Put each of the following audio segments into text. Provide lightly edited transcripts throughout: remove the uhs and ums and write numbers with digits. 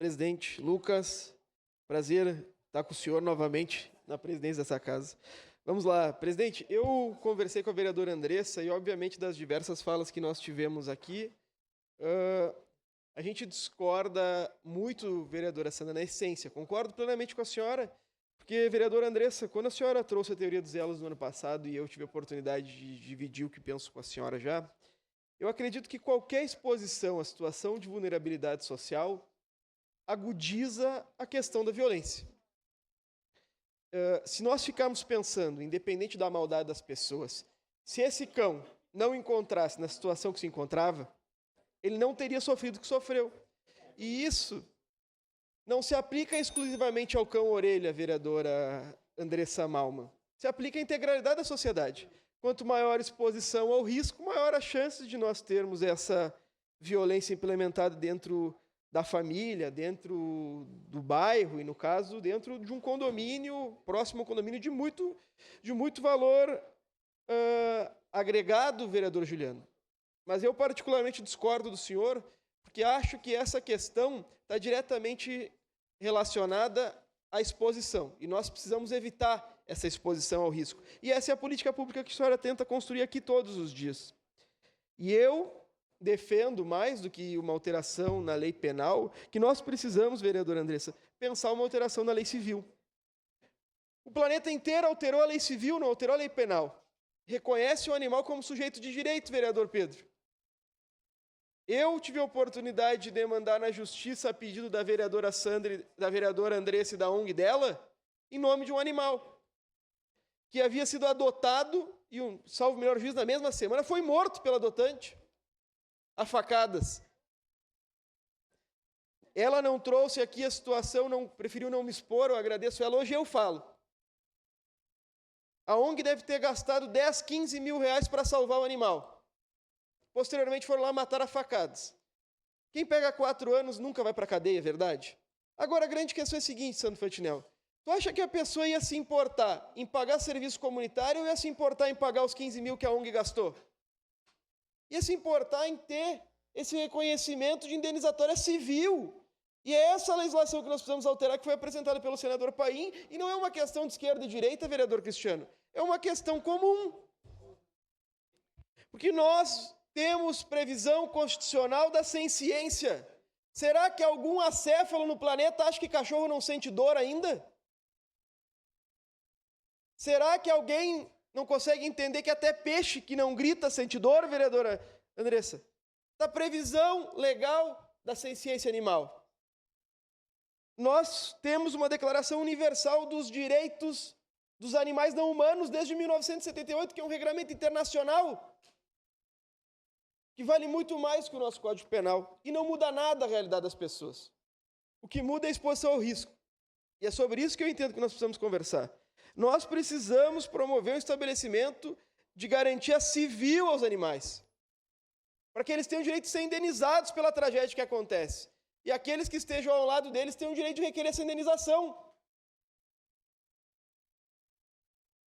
presidente Lucas. Prazer estar com o senhor novamente na presidência dessa casa. Vamos lá, presidente, eu conversei com a vereadora Andressa e, obviamente, das diversas falas que nós tivemos aqui, a gente discorda muito, vereadora Sandra, na essência. Concordo plenamente com a senhora, porque, vereadora Andressa, quando a senhora trouxe a teoria dos elos no ano passado e eu tive a oportunidade de dividir o que penso com a senhora já, eu acredito que qualquer exposição à situação de vulnerabilidade social agudiza a questão da violência. Se nós ficarmos pensando, independente da maldade das pessoas, se esse cão não encontrasse na situação que se encontrava, ele não teria sofrido o que sofreu. E isso não se aplica exclusivamente ao cão-orelha, vereadora Andressa Malman. Se aplica à integralidade da sociedade. Quanto maior exposição ao risco, maior a chance de nós termos essa violência implementada dentro da família, dentro do bairro e, no caso, dentro de um condomínio, próximo ao condomínio de muito valor agregado, vereador Juliano. Mas eu particularmente discordo do senhor, porque acho que essa questão está diretamente relacionada à exposição, e nós precisamos evitar essa exposição ao risco. E essa é a política pública que a senhora tenta construir aqui todos os dias. E eu defendo, mais do que uma alteração na lei penal, que nós precisamos, vereadora Andressa, pensar uma alteração na lei civil. O planeta inteiro alterou a lei civil, não alterou a lei penal. Reconhece o animal como sujeito de direito, vereador Pedro. Eu tive a oportunidade de demandar na justiça a pedido da vereadora Sandra, da vereadora Andressa e da ONG dela, em nome de um animal que havia sido adotado e, salvo melhor juízo, na mesma semana, foi morto pela adotante a facadas. Ela não trouxe aqui a situação, preferiu não me expor, eu agradeço ela, hoje eu falo. A ONG deve ter gastado 10, 15 mil reais para salvar o animal. Posteriormente foram lá matar a facadas. Quem pega 4 anos nunca vai para a cadeia, é verdade? Agora a grande questão é a seguinte, Sandro Fantinel. Tu acha que a pessoa ia se importar em pagar serviço comunitário ou ia se importar em pagar os 15 mil que a ONG gastou? Ia se importar em ter esse reconhecimento de indenizatória civil. E é essa a legislação que nós precisamos alterar, que foi apresentada pelo senador Paim, e não é uma questão de esquerda e direita, vereador Cristiano, é uma questão comum. Porque nós temos previsão constitucional da ciência. Será que algum acéfalo no planeta acha que cachorro não sente dor ainda? Será que alguém não consegue entender que até peixe que não grita sente dor, vereadora Andressa? Da previsão legal da ciência animal. Nós temos uma declaração universal dos direitos dos animais não humanos desde 1978, que é um regulamento internacional que vale muito mais que o nosso Código Penal e não muda nada a realidade das pessoas. O que muda é a exposição ao risco. E é sobre isso que eu entendo que nós precisamos conversar. Nós precisamos promover um estabelecimento de garantia civil aos animais, para que eles tenham o direito de ser indenizados pela tragédia que acontece. E aqueles que estejam ao lado deles tenham o direito de requerer essa indenização.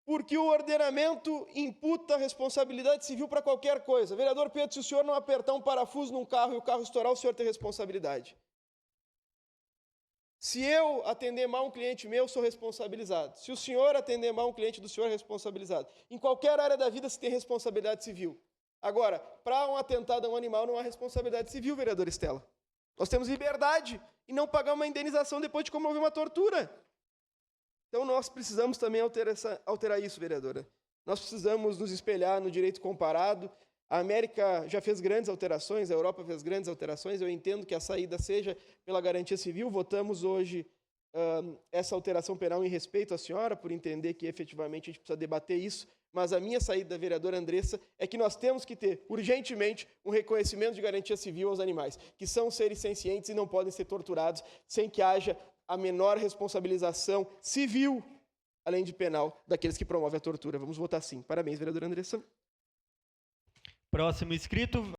Porque o ordenamento imputa a responsabilidade civil para qualquer coisa. Vereador Pedro, se o senhor não apertar um parafuso num carro e o carro estourar, o senhor tem responsabilidade. Se eu atender mal um cliente meu, sou responsabilizado. Se o senhor atender mal um cliente do senhor, é responsabilizado. Em qualquer área da vida se tem responsabilidade civil. Agora, para um atentado a um animal não há responsabilidade civil, vereadora Estela. Nós temos liberdade em não pagar uma indenização depois de comover uma tortura. Então nós precisamos também alterar isso, vereadora. Nós precisamos nos espelhar no direito comparado. A América já fez grandes alterações, a Europa fez grandes alterações, eu entendo que a saída seja pela garantia civil. Votamos hoje essa alteração penal em respeito à senhora, por entender que efetivamente a gente precisa debater isso, mas a minha saída da vereadora Andressa é que nós temos que ter, urgentemente, um reconhecimento de garantia civil aos animais, que são seres sencientes e não podem ser torturados sem que haja a menor responsabilização civil, além de penal, daqueles que promovem a tortura. Vamos votar sim. Parabéns, vereadora Andressa. Próximo inscrito.